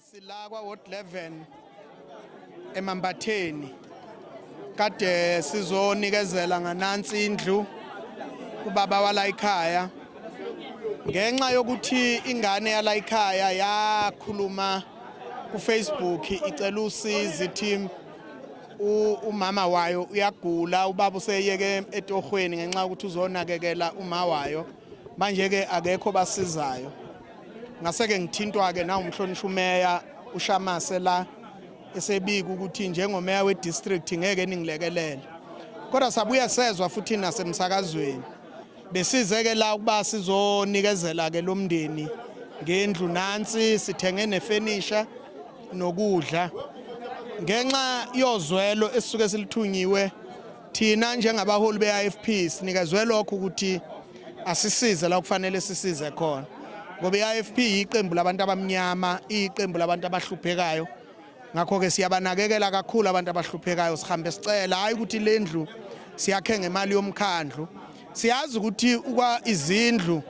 sila kwa Ward 11 eMambatheni kade sizonikezela nganansi indlu kubaba wala ekhaya ngenxa yokuthi ingane yala ekhaya yakhuluma ku Facebook icela usizo ithi umama wayo uyagula ubaba useyeke etohweni ngenxa ukuthi uzonakekela uma wayo manje ke akekho basizayo ngaseke ngithintwa ke na umhlonishwa umeya uShamase la esebika ukuthi njengomeya we district ngeke ningilekelele kodwa sabuya sezwa futhi nasemsakazweni besizeke la ukuba sizonikezela ke lomndeni ngendlu nansi sithenge nefurniture nokudla ngenxa yozwelo esisuke silithunyiwe thina njengabaholi beIFP sinikezwe lokho ukuthi asisize la kufanele sisize khona ngoba iIFP iqembu labantu abamnyama iqembu labantu abahluphekayo ngakho ke siyabanakekela kakhulu abantu abahluphekayo sihambe sicela hayi ukuthi lendlu siyakhe ngemali yomkhandlu siyazi ukuthi izindlu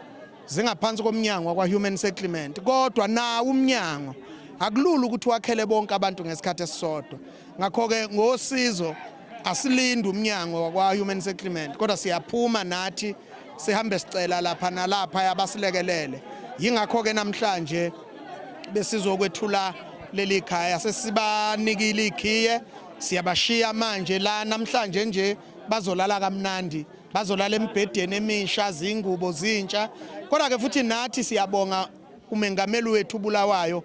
zingaphansi komnyango kwa Human Settlement kodwa na umnyango akulula ukuthi wakhele bonke abantu ngesikhathi esisodwa ngakho ke ngosizo asilinde umnyango kwa Human Settlement kodwa siyaphuma nathi sihambe sicela lapha nalapha yabasilekelele yingakho ke namhlanje besizokwethula leli khaya sesibanikile ikhiye siyabashiya manje la namhlanje nje bazolala kamnandi bazolala embhedeni emisha zingubo zintsha kodwa ke futhi nathi siyabonga umengameli wethu Bulawayo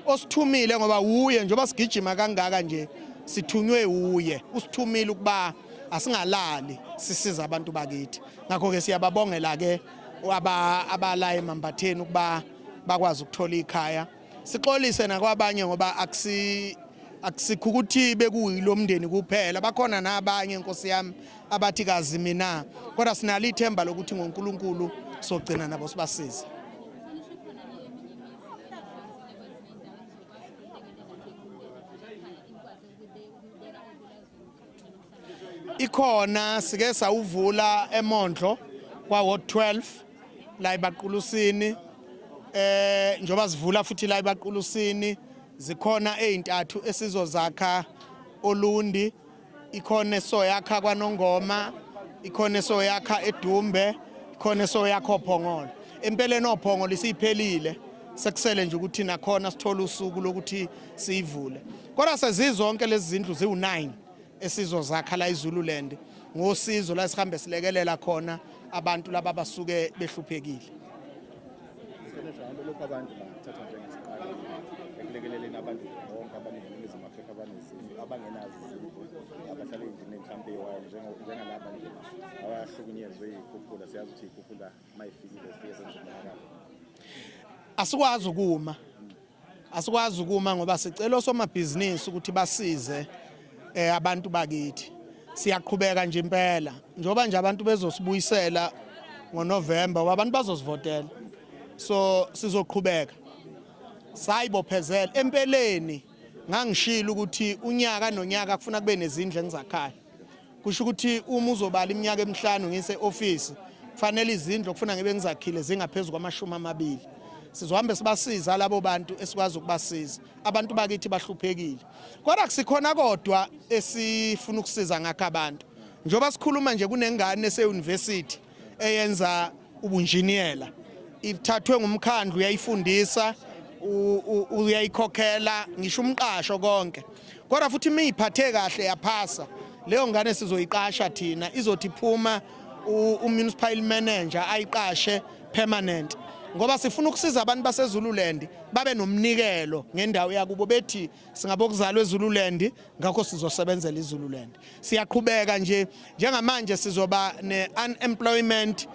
osithumile ngoba uye njengoba sigijima kangaka nje sithunywe uye usithumile ukuba asingalali sisiza abantu bakithi ngakho ke siyababongela ke abala eMambatheni ukuba bakwazi ukuthola ikhaya sixolise nakwabanye ngoba akusikho ukuthi bekuyilo mndeni kuphela bakhona nabanye inkosi yami abathi kazi mina kodwa sinalo ithemba lokuthi ngoNkulunkulu sogcina nabo sibasize ikhona sike sawuvula eMondlo kwa Ward 12 la eBaqulusini njoba sivula futhi la eBaqulusini zikhona ezintathu esizozakha Olundi ikhona esoyakha kwaNongoma ikhona esoyakha eDumbe ikhona esoyakha oPhongolo empeleni oPhongolo isiphelile sekusele nje ukuthi nakhona sithola usuku lokuthi siyivule kodwa sezizonke lezi zindlu ziwu9 esizozakha la eZululand ngosizo la sihambe silekelela khona abantu laba basuke behluphekile lokho abantu bathatha njengesiqalo ekulekeleleni abantu bonke abaneNingizimu Afrika abangenazo izindlu abahlala endlini mhlambe ewayo njengalaba nje abahlukunyezwe ikhuphula siyazi ukuthi ikhuphula mayifikile sifike senzomonakalo asikwazi ukuma ngoba sicela osomabhizinisi ukuthi basize abantu bakithi siyaqhubeka nje impela njoba nje abantu bezosibuyisela ngoNovember abantu bazosivotela so sizoqhubeka sayibophezela empeleni ngangishilo ukuthi unyaka nonyaka kufuna kube nezindlu engizakhaya kusho ukuthi uma uzobala iminyaka emihlanu ngise office kufanele izindlu kufuna ngibe ngizakhile zingaphezulu kwama20 sizohambe sibasiza labo bantu esikwazi ukubasiza abantu bakithi bahluphekile kodwa kusikhona kodwa esifuna ukusiza ngakho abantu njoba sikhuluma nje kunengane eseuniversity eyenza ubunjiniyela ithathwe ngumkhandlu uyayifundisa uyayikhokhela ngisho umqasho konke kodwa futhi miyiphathe kahle yaphasa leyo ngane sizoyiqasha thina izothi phuma umunicipal manager ayiqashe permanent ngoba sifuna ukusiza abantu baseZululand babe nomnikelo ngendawo yakubo bethi singabokuzalwa eZululand ngakho sizosebenzela iZululand siyaqhubeka nje njengamanje sizoba ne-unemployment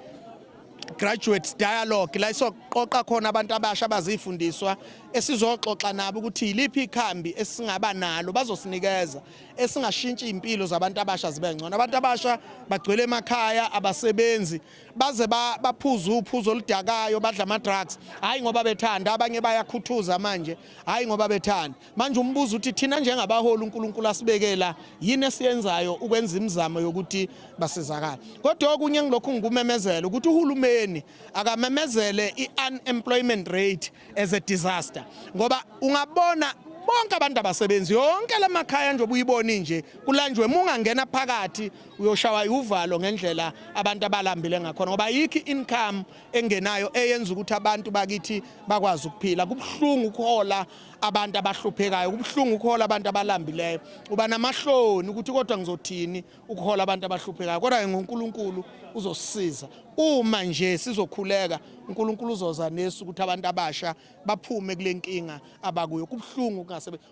graduates dialogue la isoqoqa khona abantu abasha abazifundiswa esizoxoxa nabo ukuthi yiliphi ikhambi esingaba nalo bazosinikeza esingashintshi impilo zabantu abasha zibe ngcono abantu abasha bagcwele emakhaya abasebenzi baze baphuza uphuzo oludakayo badla ama drugs hayi ngoba bethanda abanye bayakhuthuza manje hayi ngoba bethanda manje umbuzo uthi thina njengabaholi uNkulunkulu asibekela yini esiyenzayo ukwenza imizamo yokuthi basizakala kodwa okunye ngilokhu ngumemezela ukuthi uhulumeni uhulumeni akamemezele i-unemployment rate as a disaster ngoba ungabona bonke abantu abasebenzi yonke lamakhaya nje obuyibona nje kulanjwe mungangena phakathi uyoshawa uvalo ngendlela abantu abalambile ngakhona ngoba yikho income engenayo eyenza ukuthi abantu bakithi bakwazi ukuphila. Kubhlungu ukuhola abantu abahluphekayo, kubhlungu ukuhola abantu abalambileyo, uba namahloni ukuthi kodwa ngizothini ukuhola abantu abahluphekayo, kodwa ngoNkulunkulu uzosisiza. Uma nje sizokhuleka uNkulunkulu uzoza nesu ukuthi abantu abasha baphume kule nkinga abakuyo. Kubhlungu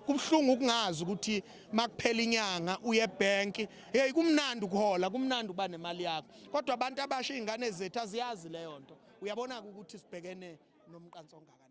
kubhlungu ukungazi ukuthi makuphela inyanga uye ebank, hey kumnandi ukuhola, kumnandi uba nemali yakho, kodwa abantu abasha izingane zethu aziyazi leyo nto. Uyabona ukuthi sibhekene nomqanso ongaka.